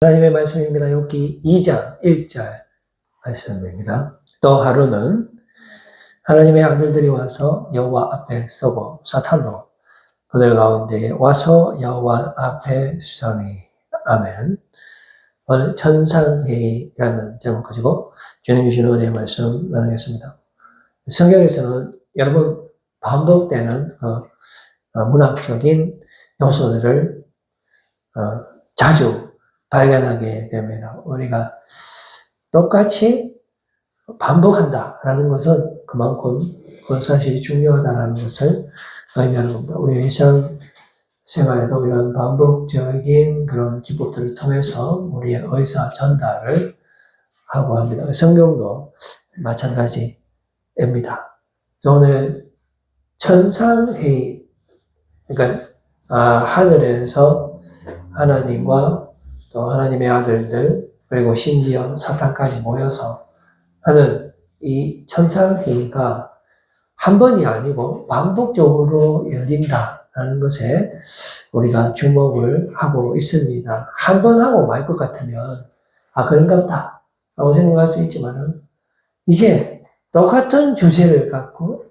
하나님의 말씀입니다. 욥기 2장 1절 말씀입니다. 또 하루는 하나님의 아들들이 와서 여호와 앞에 서고 사탄도 그들 가운데에 와서 여호와 앞에 서니. 아멘. 오늘 천상회의라는 제목 가지고 주님 주시는 은혜의 말씀 나누겠습니다. 성경에서는 여러분 반복되는 문학적인 요소들을 자주 발견하게 됩니다. 우리가 똑같이 반복한다라는 것은 그만큼 그 사실이 중요하다는 것을 의미하는 겁니다. 우리 일상생활에도 이런 반복적인 그런 기법들을 통해서 우리의 의사 전달을 하고 합니다. 성경도 마찬가지입니다. 오늘 천상회의, 그러니까 하늘에서 하나님과 또 하나님의 아들들 그리고 심지어 사탄까지 모여서 하는 이 천상회의가 한 번이 아니고 반복적으로 열린다라는 것에 우리가 주목을 하고 있습니다. 한 번 하고 말 것 같으면 그런가 보다 라고 생각할 수 있지만 이게 똑같은 주제를 갖고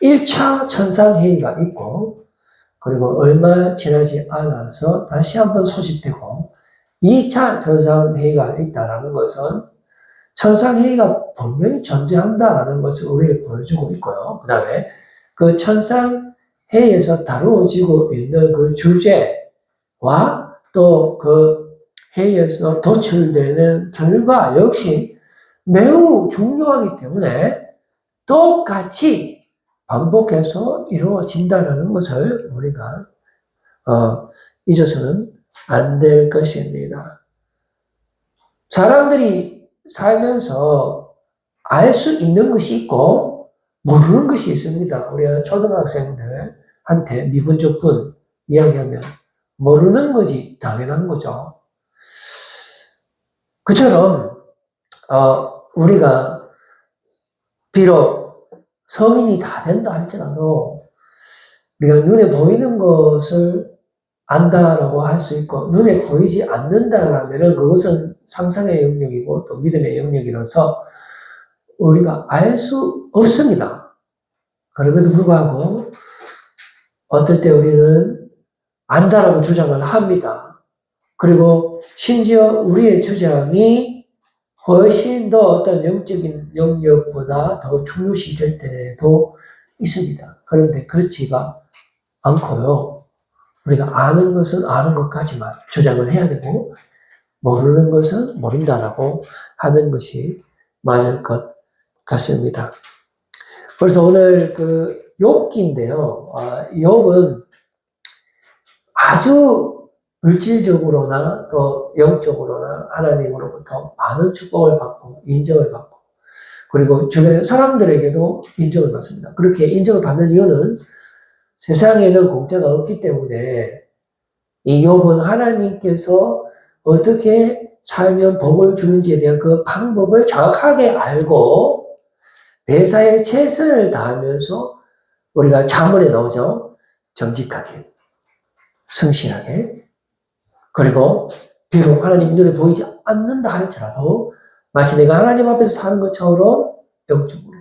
1차 천상회의가 있고 그리고 얼마 지나지 않아서 다시 한번 소집되고 2차 천상회의가 있다는 것은 천상회의가 분명히 존재한다는 것을 우리에게 보여주고 있고요. 그 다음에 그 천상회의에서 다루어지고 있는 그 주제와 또 그 회의에서 도출되는 결과 역시 매우 중요하기 때문에 똑같이 반복해서 이루어진다는 것을 우리가 잊어서는 안 될 것입니다. 사람들이 살면서 알 수 있는 것이 있고 모르는 것이 있습니다. 우리 초등학생들한테 미분적분 이야기하면 모르는 것이 당연한 거죠. 그처럼 우리가 비록 성인이 다 된다 할지라도 우리가 눈에 보이는 것을 안다라고 할 수 있고 눈에 보이지 않는다라면 그것은 상상의 영역이고 또 믿음의 영역이라서 우리가 알 수 없습니다. 그럼에도 불구하고 어떨 때 우리는 안다라고 주장을 합니다. 그리고 심지어 우리의 주장이 훨씬 더 어떤 영적인 영역보다 더 중요시 될 때도 있습니다. 그런데 그렇지가 않고요. 우리가 아는 것은 아는 것까지만 주장을 해야 되고 모르는 것은 모른다라고 하는 것이 맞을 것 같습니다. 그래서 오늘 그 욥기인데요. 욥은 아주 물질적으로나 또 영적으로나 하나님으로부터 많은 축복을 받고 인정을 받고 그리고 주변 사람들에게도 인정을 받습니다. 그렇게 인정을 받는 이유는 세상에는 공짜가 없기 때문에 이 욥은 하나님께서 어떻게 살면 복을 주는지에 대한 그 방법을 정확하게 알고 매사에 최선을 다하면서 우리가 자문에 나오죠. 정직하게, 성실하게, 그리고 비록 하나님 눈에 보이지 않는다 할지라도 마치 내가 하나님 앞에서 사는 것처럼 영적으로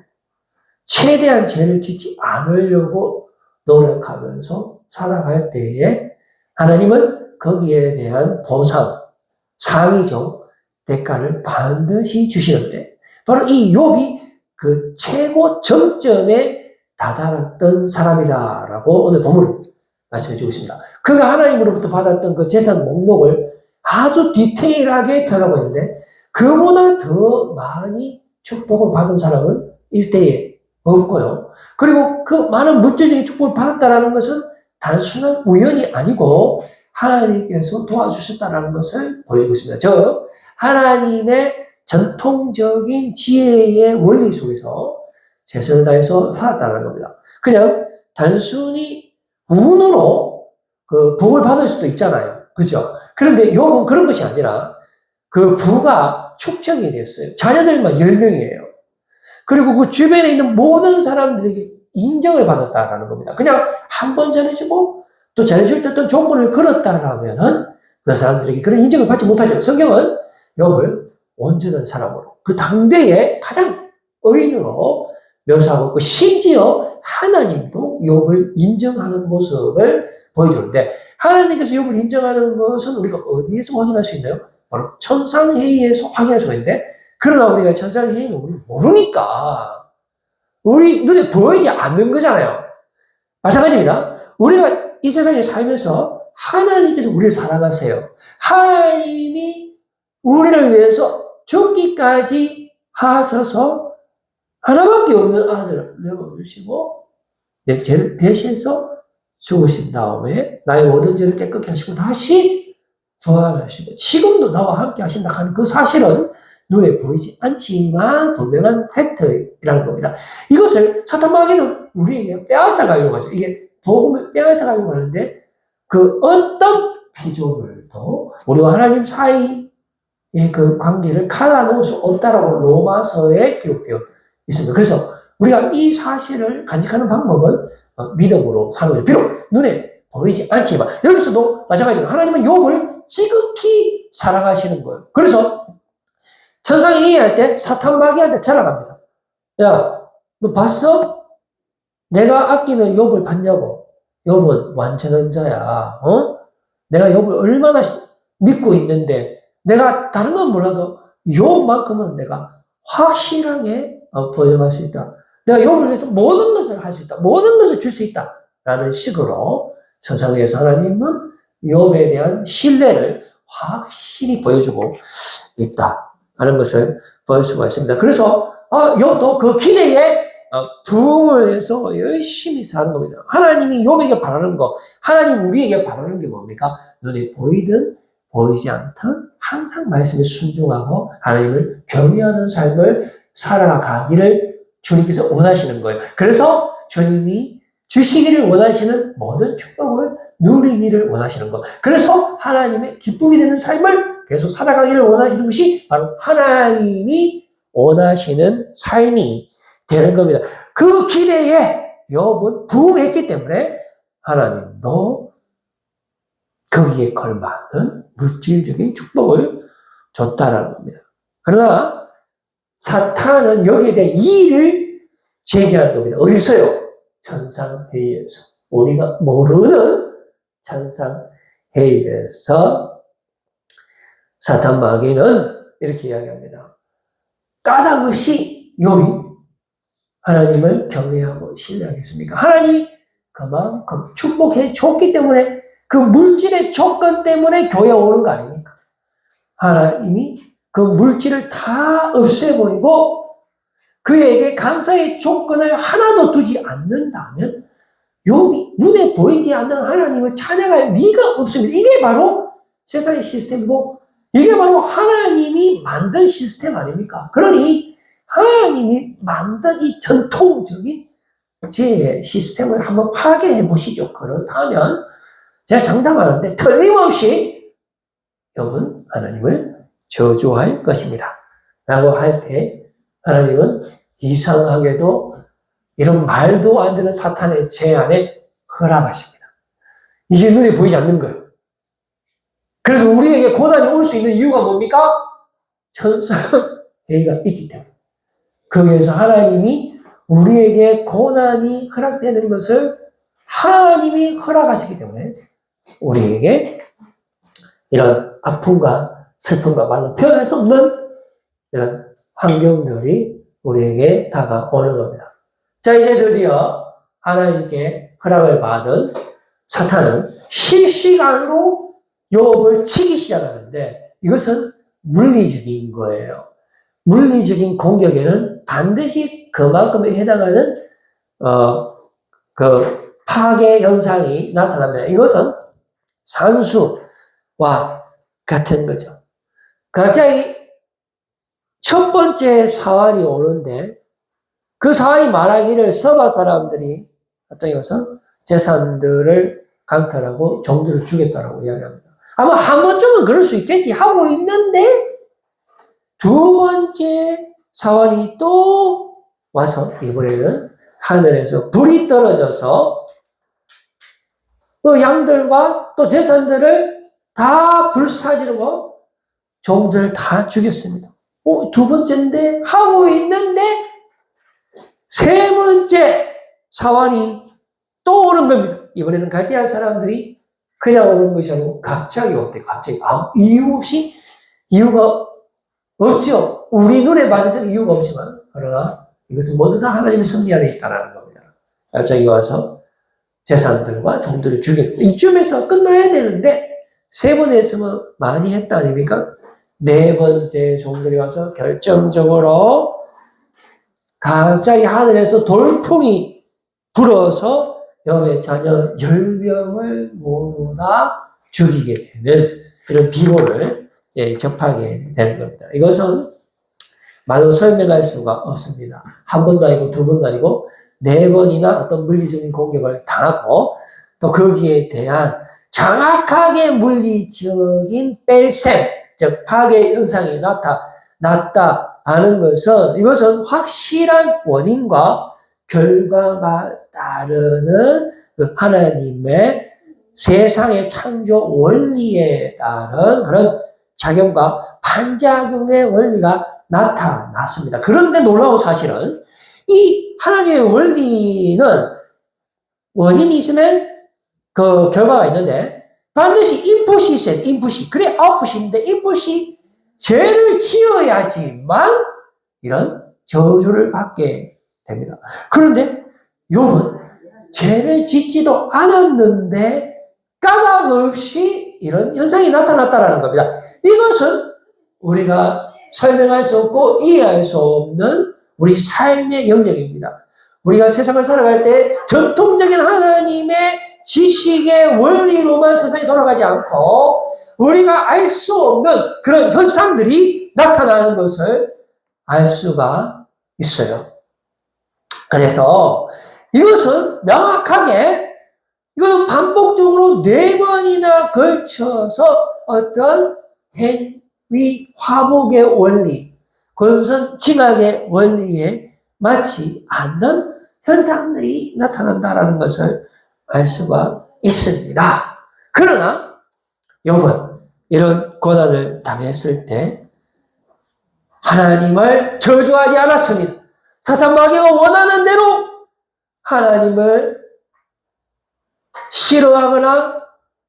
최대한 죄를 짓지 않으려고 노력하면서 살아갈 때에 하나님은 거기에 대한 보상, 상이죠. 대가를 반드시 주시는데 바로 이 욥이 그 최고 정점에 다다랐던 사람이다라고 오늘 본문을 말씀해 주고 있습니다. 그가 하나님으로부터 받았던 그 재산 목록을 아주 디테일하게 펴가고 있는데 그보다 더 많이 축복을 받은 사람은 일대에 없고요. 그리고 그 많은 물질적인 축복을 받았다는 것은 단순한 우연이 아니고 하나님께서 도와주셨다는 것을 보이고 있습니다. 즉 하나님의 전통적인 지혜의 원리 속에서 최선을 다해서 살았다는 겁니다. 그냥 단순히 운으로 그 복을 받을 수도 있잖아요. 그죠? 그런데 욥은 그런 것이 아니라 그 부가 축적이 됐어요. 자녀들만 10명이에요. 그리고 그 주변에 있는 모든 사람들에게 인정을 받았다라는 겁니다. 그냥 한 번 전해주고 또 전해줄 때 어떤 조건을 걸었다라면은 그 사람들에게 그런 인정을 받지 못하죠. 성경은 욥을 온전한 사람으로 그 당대의 가장 의인으로 묘사하고 있고 심지어 하나님도 욥을 인정하는 모습을 보여주는데 하나님께서 욥을 인정하는 것은 우리가 어디에서 확인할 수 있나요? 바로 천상회의에서 확인할 수가 있는데 그러나 우리가 천상회의는 우리 모르니까 우리 눈에 보이지 않는 거잖아요. 마찬가지입니다. 우리가 이 세상에 살면서 하나님께서 우리를 사랑하세요. 하나님이 우리를 위해서 죽기까지 하셔서 하나밖에 없는 아들을 내어주시고 내 죄를 대신해서 죽으신 다음에 나의 모든 죄를 깨끗게 하시고 다시 부활하시고 지금도 나와 함께 하신다 하는 그 사실은 눈에 보이지 않지만 분명한 팩트라는 겁니다. 이것을 사탄 마귀는 우리에게 빼앗아가려고 하죠. 이게 복음을 빼앗아가려고 하는데 그 어떤 피조물도 우리와 하나님 사이의 그 관계를 갈라놓을 수 없다라고 로마서에 기록되어 있습니다. 그래서 우리가 이 사실을 간직하는 방법은 믿음으로 사는 거죠. 비록 눈에 보이지 않지만 여기서도 마찬가지로 하나님은 욥을 지극히 사랑하시는 거예요. 그래서 천상에 얘기할 때 사탄 마귀한테 자랑합니다. 야, 너 봤어? 내가 아끼는 욥을 봤냐고. 욥은 완전한 자야. 내가 욥을 얼마나 믿고 있는데 내가 다른 건 몰라도 욥만큼은 내가 확실하게 보여줄 수 있다. 내가 욥을 위해서 모든 것을 할 수 있다. 모든 것을 줄 수 있다. 라는 식으로 천상에서 하나님은 욥에 대한 신뢰를 확실히 보여주고 있다. 하는 것을 볼 수가 있습니다. 그래서 욥도 그 기대에 부응을 해서 열심히 사는 겁니다. 하나님이 욥에게 바라는 거, 하나님 우리에게 바라는 게 뭡니까? 눈에 보이든 보이지 않든 항상 말씀에 순종하고 하나님을 경외하는 삶을 살아가기를 주님께서 원하시는 거예요. 그래서 주님이 주시기를 원하시는 모든 축복을 누리기를 원하시는 것. 그래서 하나님의 기쁨이 되는 삶을 계속 살아가기를 원하시는 것이 바로 하나님이 원하시는 삶이 되는 겁니다. 그 기대에 욥은 부응했기 때문에 하나님도 거기에 걸맞는 물질적인 축복을 줬다라는 겁니다. 그러나 사탄은 여기에 대한 이의를 제기하는 겁니다. 어디서요? 천상회의에서. 우리가 모르는 천상회의에서 사탄 마귀는 이렇게 이야기합니다. 까닭 없이 욥이 하나님을 경외하고 신뢰하겠습니까? 하나님이 그만큼 축복해 줬기 때문에 그 물질의 조건 때문에 교회에 오는 거 아닙니까? 하나님이 그 물질을 다 없애버리고 그에게 감사의 조건을 하나도 두지 않는다면 욥이 눈에 보이지 않는 하나님을 찬양할 리가 없습니다. 이게 바로 세상의 시스템이고 이게 바로 하나님이 만든 시스템 아닙니까? 그러니 하나님이 만든 이 전통적인 제 시스템을 한번 파괴해 보시죠. 그렇다면 제가 장담하는데 틀림없이 욥은 하나님을 저주할 것입니다. 라고 할 때 하나님은 이상하게도 이런 말도 안 되는 사탄의 제안에 허락하십니다. 이게 눈에 보이지 않는 거예요. 그래서 우리에게 고난이 올 수 있는 이유가 뭡니까? 천상회의가 있기 때문에. 거기에서 하나님이 우리에게 고난이 허락되는 것을 하나님이 허락하시기 때문에 우리에게 이런 아픔과 슬픔과 말로 표현할 수 없는 이런 환경들이 우리에게 다가오는 겁니다. 자, 이제 드디어 하나님께 허락을 받은 사탄은 실시간으로 욥을 치기 시작하는데 이것은 물리적인 거예요. 물리적인 공격에는 반드시 그만큼에 해당하는 그 파괴 현상이 나타납니다. 이것은 산수와 같은 거죠. 갑자기 첫 번째 사환이 오는데 그 사환이 말하기를 서바 사람들이 어떤 것은 재산들을 강탈하고 종들을 죽였다라고 이야기합니다. 아마 한 번쯤은 그럴 수 있겠지 하고 있는데 두 번째 사환이 또 와서 이번에는 하늘에서 불이 떨어져서 그 양들과 또 재산들을 다 불사지르고 종들을 다 죽였습니다. 두 번째인데 하고 있는데 세 번째 사환이 또 오는 겁니다. 이번에는 갈대아 사람들이 그냥 오는 것이 아니고 갑자기 왔대. 갑자기 아무 이유 없이 이유가 없죠. 우리 눈에 봤을 때는 이유가 없지만 그러나 이것은 모두 다 하나님의 섭리 안에 있다는 겁니다. 갑자기 와서 제사장들과 종들을 죽였다. 이쯤에서 끝나야 되는데 세 번 했으면 많이 했다 아닙니까? 네 번째 종들이 와서 결정적으로 갑자기 하늘에서 돌풍이 불어서 여호와의 자녀 10명을 모두 다 죽이게 되는 이런 비고를 접하게 되는 겁니다. 이것은 말로 설명할 수가 없습니다. 한 번도 아니고 두 번도 아니고 네 번이나 어떤 물리적인 공격을 당하고 또 거기에 대한 정확하게 물리적인 뺄셈, 즉 파괴 현상이 나타났다 하는 것은 이것은 확실한 원인과 결과가 따르는 그 하나님의 세상의 창조 원리에 따른 그런 작용과 반작용의 원리가 나타났습니다. 그런데 놀라운 사실은 이 하나님의 원리는 원인이 있으면 그 결과가 있는데 반드시 인풋이 있어야 돼. 인풋이. 그래 아웃풋이 있는데 인풋이 죄를 지어야지만 이런 저주를 받게 됩니다. 그런데 욥은 죄를 짓지도 않았는데 까닭 없이 이런 현상이 나타났다는 겁니다. 이것은 우리가 설명할 수 없고 이해할 수 없는 우리 삶의 영역입니다. 우리가 세상을 살아갈 때 전통적인 하나님의 지식의 원리로만 세상이 돌아가지 않고 우리가 알 수 없는 그런 현상들이 나타나는 것을 알 수가 있어요. 그래서 이것은 명확하게 이거는 반복적으로 4번이나 걸쳐서 어떤 행위 화복의 원리, 권선 징악의 원리에 맞지 않는 현상들이 나타난다는 것을 알 수가 있습니다. 그러나 욥은 이런 고난을 당했을 때 하나님을 저주하지 않았습니다. 사탄 마귀가 원하는 대로 하나님을 싫어하거나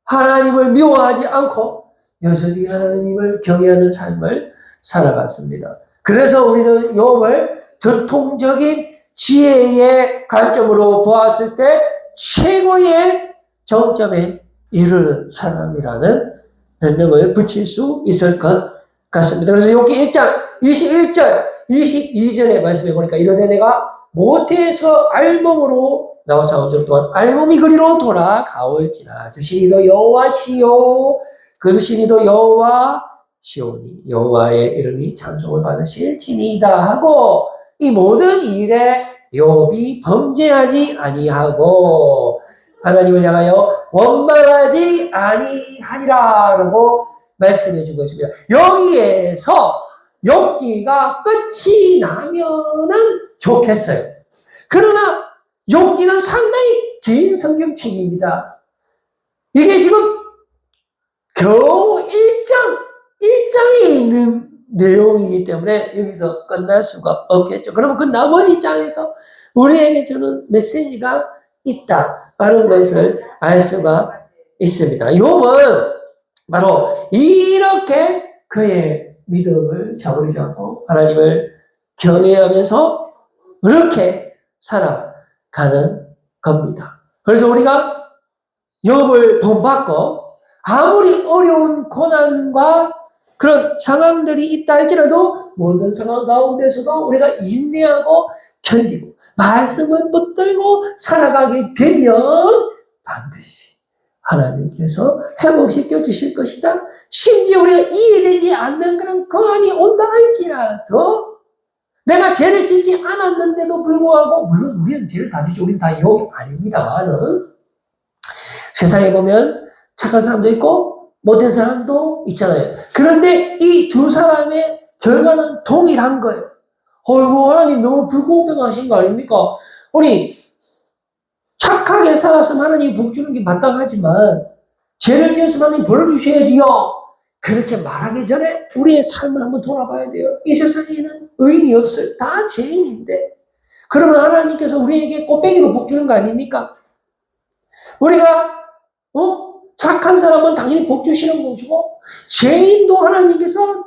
하나님을 미워하지 않고 여전히 하나님을 경외하는 삶을 살아갔습니다. 그래서 우리는 욥을 전통적인 지혜의 관점으로 보았을 때 최고의 정점에 이르는 사람이라는 별명을 붙일 수 있을 것 같습니다. 그래서 욥기 1장 21절, 22절의 말씀에 보니까 이르되 내가 모태에서 알몸으로 나와 4절 동안 알몸이 그리로 돌아가올지라 주 신이도 여호와시요 그 신이도 여호와시오니 여호와의 이름이 찬송을 받으실지니이다 하고 이 모든 일에 욥이 범죄하지 아니하고 하나님을 향하여 원망하지 아니하니라라고 말씀해 주고 있습니다. 여기에서 욥기가 끝이 나면은 좋겠어요. 그러나 욥기는 상당히 긴 성경책입니다. 이게 지금 겨우 1장에 있는 내용이기 때문에 여기서 끝날 수가 없겠죠. 그러면 그 나머지 장에서 우리에게 주는 메시지가 있다라는 것을 알 수가 있습니다. 욥은 바로 이렇게 그의 믿음을 저버리지 않고 하나님을 경외하면서 그렇게 살아가는 겁니다. 그래서 우리가 욥을 본받고 아무리 어려운 고난과 그런 상황들이 있다 할지라도 모든 상황 가운데서도 우리가 인내하고 견디고 말씀을 붙들고 살아가게 되면 반드시 하나님께서 회복시켜 주실 것이다. 심지어 우리가 이해되지 않는 그런 고난이 온다 할지라도 내가 죄를 짓지 않았는데도 불구하고 물론 우리는 죄를 다 짓죠. 우리는 다 욥이 아닙니다만은 세상에 보면 착한 사람도 있고 못된 사람도 있잖아요. 그런데 이 두 사람의 결과는 동일한 거예요. 어이구 하나님 너무 불공평하신 거 아닙니까? 우리 착하게 살았으면 하나님이 복 주는 게 마땅하지만 죄를 지어서 하나님 벌을 주셔야지요. 그렇게 말하기 전에 우리의 삶을 한번 돌아봐야 돼요. 이 세상에는 의인이 없어요. 다 죄인인데. 그러면 하나님께서 우리에게 꽃배기로 복 주는 거 아닙니까? 우리가 착한 사람은 당연히 복 주시는 것이고 죄인도 하나님께서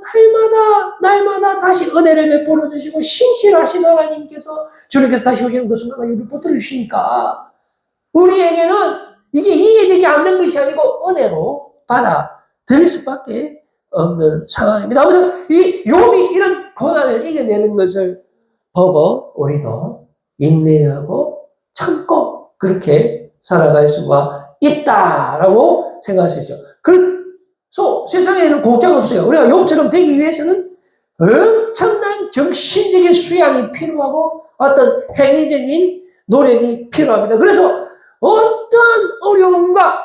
날마다 다시 은혜를 베풀어 주시고 신실하신 하나님께서 주님께서 다시 오시는 그 순간에 우리를 붙들어 주시니까 우리에게는 이게 이해되지 않는 것이 아니고 은혜로 받아들일 수밖에 없는 상황입니다. 아무튼 이 욥이 이런 고난을 이겨내는 것을 보고 우리도 인내하고 참고 그렇게 살아갈 수가 있다라고 생각할 수 있죠. 그래서 세상에는 공짜가 없어요. 우리가 욥처럼 되기 위해서는 엄청난 정신적인 수양이 필요하고 어떤 행위적인 노력이 필요합니다. 그래서 어떤 어려움과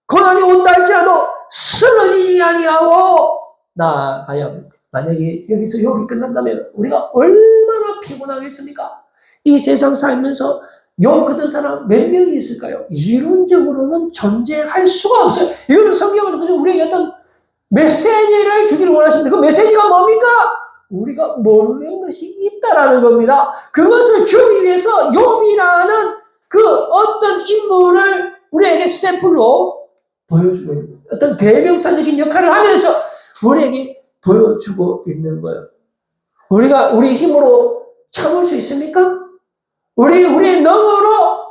고난이 온다 할지라도 쓰러지지 아니하고 나아가야 합니다. 만약에 여기서 욥이 끝난다면 우리가 얼마나 피곤하겠습니까? 이 세상 살면서 욥 같은 사람 몇 명이 있을까요? 이론적으로는 존재할 수가 없어요. 이거는 성경은 그냥 우리에게 어떤 메시지를 주기를 원하십니다. 그 메시지가 뭡니까? 우리가 모르는 것이 있다라는 겁니다. 그것을 주기 위해서 욥이라는 그 어떤 인물을 우리에게 샘플로 보여주고 있는 어떤 대명사적인 역할을 하면서 우리에게 보여주고 있는 거예요. 우리가 우리 힘으로 참을 수 있습니까? 우리의 능으로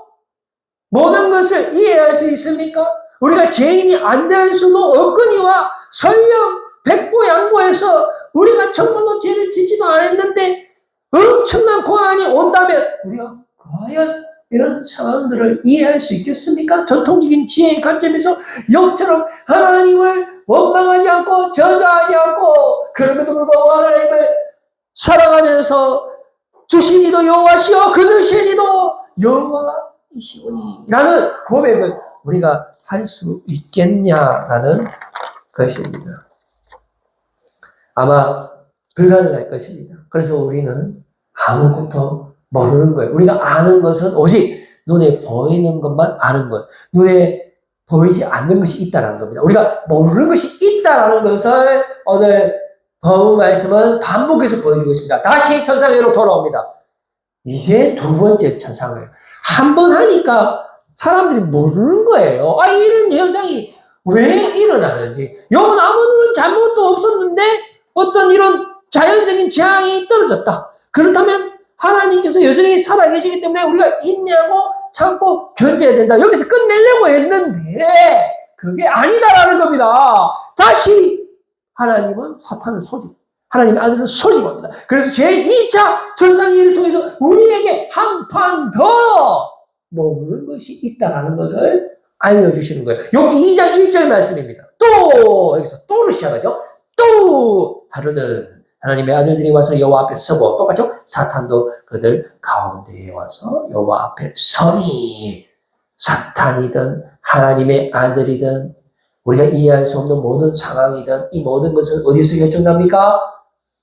모든 것을 이해할 수 있습니까? 우리가 죄인이 안 될 수도 없거니와 설령 백보양보해서 우리가 정말로 죄를 짓지도 않았는데 엄청난 고난이 온다면 우리가 과연 이런 상황들을 이해할 수 있겠습니까? 전통적인 지혜의 관점에서 욥처럼 하나님을 원망하지 않고 저주하지 않고 그럼에도 불구하고 하나님을 사랑하면서 주신 이도 여호와시오 그드신 이도 여호와이시오니 라는 고백을 우리가 할 수 있겠냐라는 것입니다. 아마 불가능할 것입니다. 그래서 우리는 아무것도 모르는 거예요. 우리가 아는 것은 오직 눈에 보이는 것만 아는 거예요. 눈에 보이지 않는 것이 있다는 겁니다. 우리가 모르는 것이 있다는 것을 오늘 본문 말씀은 반복해서 보여주고 있습니다. 다시 천상회로 돌아옵니다. 이제 두 번째 천상회. 한 번 하니까 사람들이 모르는 거예요. 이런 현상이 왜 일어나는지. 욥은 아무런 잘못도 없었는데 어떤 이런 자연적인 재앙이 떨어졌다. 그렇다면 하나님께서 여전히 살아계시기 때문에 우리가 인내하고 참고 견뎌야 된다. 여기서 끝내려고 했는데 그게 아니다라는 겁니다. 다시 하나님은 사탄을 하나님의 아들을 소집합니다. 그래서 제2차 천상회의를 통해서 우리에게 한 판 더 모르는 것이 있다는 것을 알려주시는 거예요. 여기 2장 1절 말씀입니다. 또 여기서 또로 시작하죠. 또 하루는 하나님의 아들들이 와서 여호와 앞에 서고 똑같죠? 사탄도 그들 가운데에 와서 여호와 앞에 서니 사탄이든 하나님의 아들이든 우리가 이해할 수 없는 모든 상황이든 이 모든 것은 어디서 결정납니까?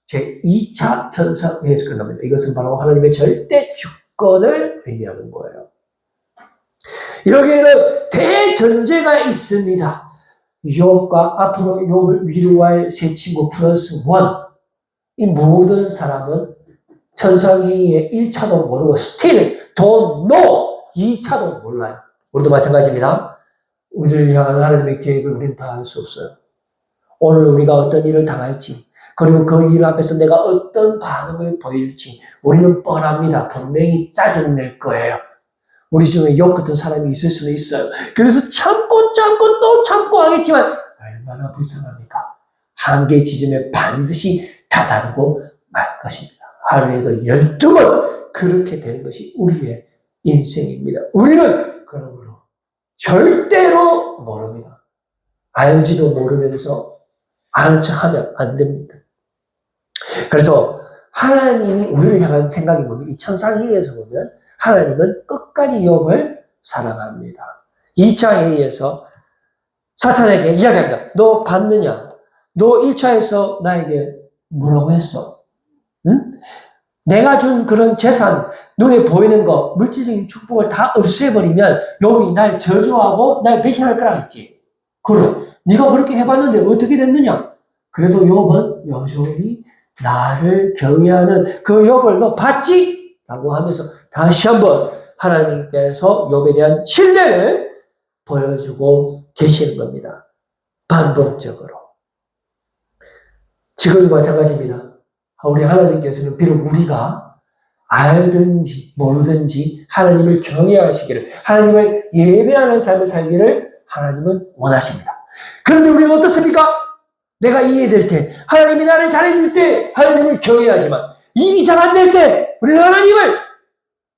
제2차 천상회에서 끝납니다. 이것은 바로 하나님의 절대 주권을 의미하는 거예요. 여기에는 대전제가 있습니다. 욥과 앞으로 욥을 위로할 세 친구 플러스 원. 이 모든 사람은 천상회의의 1차도 모르고 still don't know 2차도 몰라요. 우리도 마찬가지입니다. 우리를 향한 하나님의 계획을 우리는 다 알 수 없어요. 오늘 우리가 어떤 일을 당할지 그리고 그 일 앞에서 내가 어떤 반응을 보일지 우리는 뻔합니다. 분명히 짜증낼 거예요. 우리 중에 욥 같은 사람이 있을 수는 있어요. 그래서 참고 또 참고 하겠지만 얼마나 불쌍합니까? 한계 지점에 반드시 다다르고 말 것입니다. 하루에도 12번 그렇게 되는 것이 우리의 인생입니다. 우리는 그러므로 절대로 모릅니다. 알지도 모르면서 아는 척하면 안 됩니다. 그래서 하나님이 우리를 향한 생각이 뭡니까? 이 천상회의에서 보면 하나님은 끝까지 욥을 사랑합니다. 2차 회의에서 사탄에게 이야기합니다. 너 받느냐? 너 1차에서 나에게 뭐라고 했어? 응? 내가 준 그런 재산, 눈에 보이는 거, 물질적인 축복을 다 없애버리면 욥이 날 저주하고 날 배신할 거라 했지. 그래, 네가 그렇게 해봤는데 어떻게 됐느냐? 그래도 욥은 여전히 나를 경외하는 그 욥을 너 봤지? 라고 하면서 다시 한번 하나님께서 욥에 대한 신뢰를 보여주고 계시는 겁니다. 반복적으로. 지금 마찬가지입니다. 우리 하나님께서는 비록 우리가 알든지 모르든지 하나님을 경외하시기를, 하나님을 예배하는 삶을 살기를 하나님은 원하십니다. 그런데 우리는 어떻습니까? 내가 이해될 때, 하나님이 나를 잘해줄 때 하나님을 경외하지만 일이 잘 안 될 때 우리는 하나님을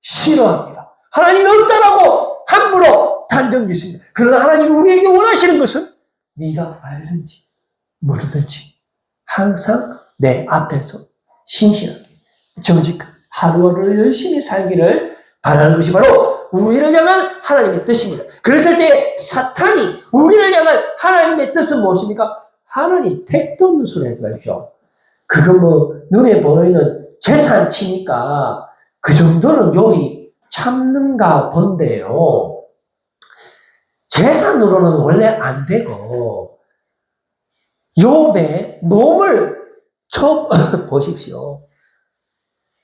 싫어합니다. 하나님이 없다라고 함부로 단정짓습니다. 그러나 하나님이 우리에게 원하시는 것은 네가 알든지 모르든지 항상 내 앞에서 신실하게 정직하게 하루하루를 열심히 살기를 바라는 것이 바로 우리를 향한 하나님의 뜻입니다. 그랬을 때 사탄이 우리를 향한 하나님의 뜻은 무엇입니까? 하나님 택도 없는 소리 하지 마십시오. 그건 뭐 눈에 보이는 재산치니까 그 정도는 욥이 참는가 본데요. 재산으로는 원래 안 되고 욥의 몸을 보십시오.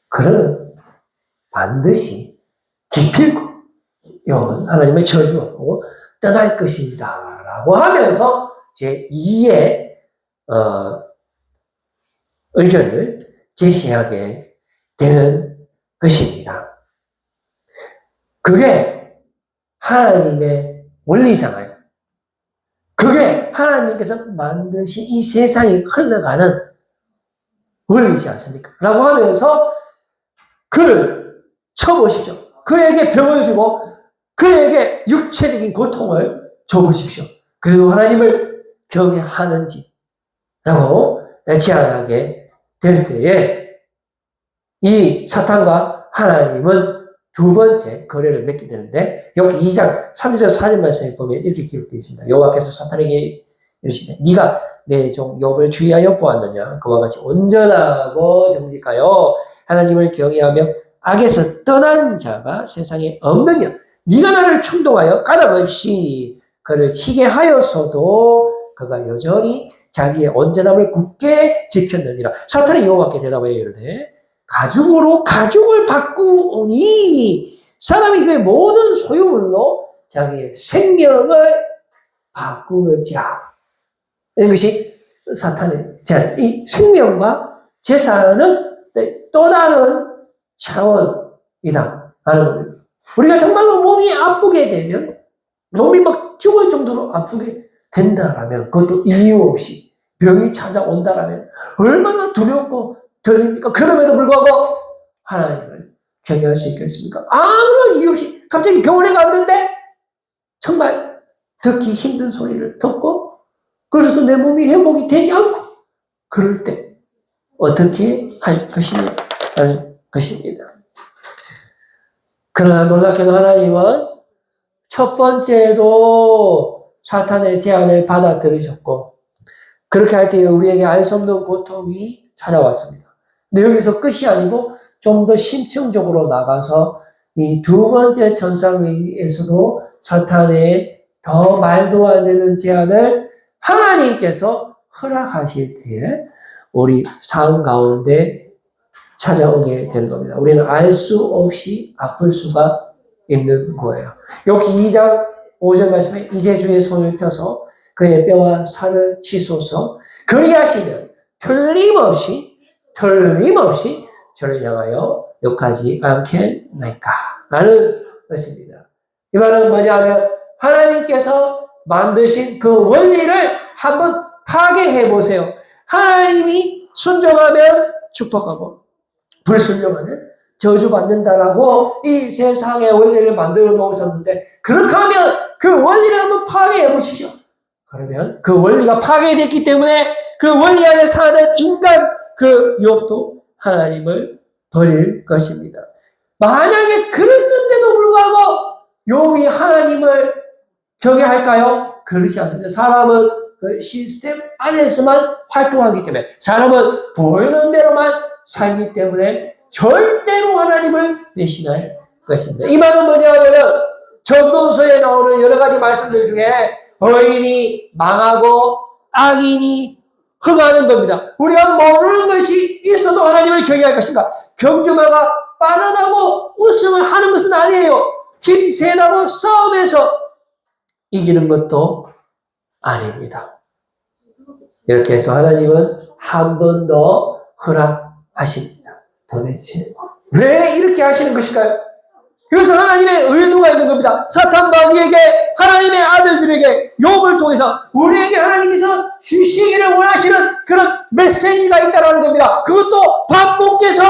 그러면 반드시 기필코 욥은 하나님의 저주하고 떠날 것입니다. 라고 하면서 제2의 의견을 제시하게 되는 것입니다. 그게 하나님의 원리잖아요. 그게 하나님께서 만드신 이 세상이 흘러가는 원리지 않습니까? 라고 하면서 그를 쳐보십시오. 그에게 병을 주고 그에게 육체적인 고통을 줘보십시오. 그리고 하나님을 경외하는지 라고 제안하게 될 때에 이 사탄과 하나님은 두 번째 거래를 맺게 되는데 여기 2장 3절에서 4절 말씀에 보면 이렇게 기록되어 있습니다. 여호와께서 사탄에게 이르시되 네가 내 종 욥을 주의하여 보았느냐? 그와 같이 온전하고 정직하여 하나님을 경외하며 악에서 떠난 자가 세상에 없느냐? 네가 나를 충동하여 까닭 없이 그를 치게 하였어도 그가 여전히 자기의 온전함을 굳게 지켰느니라. 사탄이 여호와께 대답하여 이르되 가죽으로 가죽을 바꾸오니 사람이 그의 모든 소유물로 자기의 생명을 바꾸지라. 이것이 사탄의 제안. 이 생명과 재산은 또 다른 차원이다 하는 겁니다. 우리가 정말로 몸이 아프게 되면, 몸이 막 죽을 정도로 아프게 된다라면, 그것도 이유 없이 병이 찾아온다라면 얼마나 두렵고 들립니까? 그럼에도 불구하고 하나님을 경외할 수 있겠습니까? 아무런 이유 없이 갑자기 병원에 갔는데 정말 듣기 힘든 소리를 듣고 그래서 내 몸이 회복이 되지 않고 그럴 때 어떻게 할 것이냐 하는 것입니다. 그러나 놀랍게도 하나님은 첫 번째로 사탄의 제안을 받아들이셨고 그렇게 할 때 우리에게 알 수 없는 고통이 찾아왔습니다. 근데 여기서 끝이 아니고 좀 더 심층적으로 나가서 이 두 번째 천상회의에서도 사탄의 더 말도 안 되는 제안을 하나님께서 허락하실 때에 우리 삶 가운데 찾아오게 되는 겁니다. 우리는 알 수 없이 아플 수가 있는 거예요. 여기 2장 5절 말씀에 이제 주의 손을 펴서 그의 뼈와 살을 치소서 그리하시면 틀림없이 저를 향하여 욕하지 않겠나이까 라는 것입니다. 이 말은 뭐냐면 하나님께서 만드신 그 원리를 한번 파괴해 보세요. 하나님이 순종하면 축복하고 불순종하면 저주받는다라고 이 세상의 원리를 만들어 놓으셨는데 그렇게 하면 그 원리를 한번 파괴해 보십시오. 그러면 그 원리가 파괴됐기 때문에 그 원리 안에 사는 인간 그 욥도 하나님을 버릴 것입니다. 만약에 그랬는데도 불구하고 욥이 하나님을 경외할까요? 그렇지 않습니다. 사람은 그 시스템 안에서만 활동하기 때문에 사람은 보이는 대로만 살기 때문에 절대로 하나님을 배신할 것입니다. 이 말은 뭐냐면은 전도서에 나오는 여러 가지 말씀들 중에 의인이 망하고 악인이 흥하는 겁니다. 우리가 모르는 것이 있어도 하나님을 경외할 것인가? 경주마가 빠르다고 우승을 하는 것은 아니에요. 힘세다고 싸움에서 이기는 것도 아닙니다. 이렇게 해서 하나님은 한 번 더 허락하십니다. 도대체 왜 이렇게 하시는 것일까요? 이것은 하나님의 의도가 있는 겁니다. 사탄마귀에게, 하나님의 아들들에게, 욥을 통해서 우리에게 하나님께서 주시기를 원하시는 그런 메시지가 있다는 겁니다. 그것도 반복해서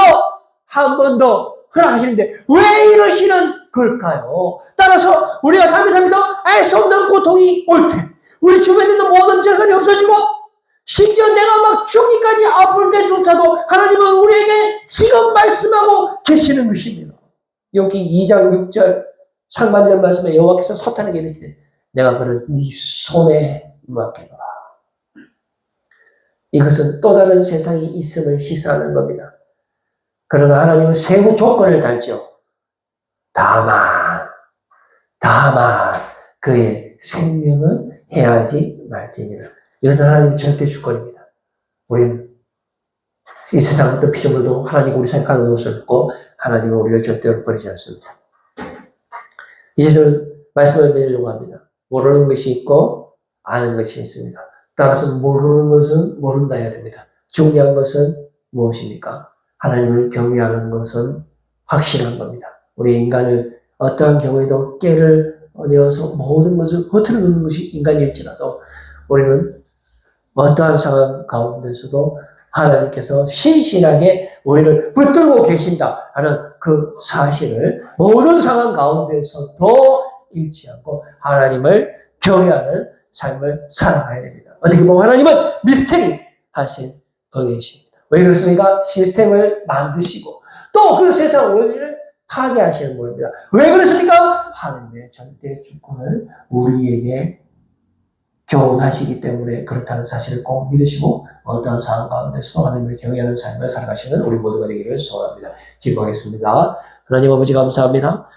한 번 더 허락하시는데 왜 이러시는 걸까요? 따라서 우리가 삶을 살면서 알 수 없는 고통이 올 때, 우리 주변에 있는 모든 재산이 없어지고 심지어 내가 막 죽기까지 아플 때조차도 하나님은 우리에게 지금 말씀하고 계시는 것입니다. 여기 2장 6절 상반절 말씀에 여호와께서 사탄에게 이르시되 내가 그를 네 손에 맡기노라. 이것은 또 다른 세상이 있음을 시사하는 겁니다. 그러나 하나님은 세부 조건을 달죠. 다만 그의 생명은 해하지 말지니라. 이것은 하나님의 절대 주권입니다. 우리는 이 세상부터 피조물도 하나님 우리 삶에 가는 것을 믿고 하나님은 우리를 절대로 버리지 않습니다. 이제 저는 말씀을 드리려고 합니다. 모르는 것이 있고 아는 것이 있습니다. 따라서 모르는 것은 모른다 해야 됩니다. 중요한 것은 무엇입니까? 하나님을 경외하는 것은 확실한 겁니다. 우리 인간을 어떠한 경우에도 깨를 얻어서 모든 것을 허투루 놓는 것이 인간일지라도 우리는 어떠한 상황 가운데서도 하나님께서 신실하게 우리를 붙들고 계신다 하는 그 사실을 모든 상황 가운데서도 잃지 않고 하나님을 경외하는 삶을 살아가야 됩니다. 어떻게 보면 하나님은 미스테리 하신 분이십니다. 왜 그렇습니까? 시스템을 만드시고 또 그 세상 원리를 파괴하시는 분입니다. 왜 그렇습니까? 하나님의 절대 주권을 우리에게 교훈하시기 때문에 그렇다는 사실을 꼭 믿으시고 어떠한 상황 가운데서 하나님을 경외하는 삶을 살아가시는 우리 모두가 되기를 소원합니다. 기도하겠습니다. 하나님 아버지 감사합니다.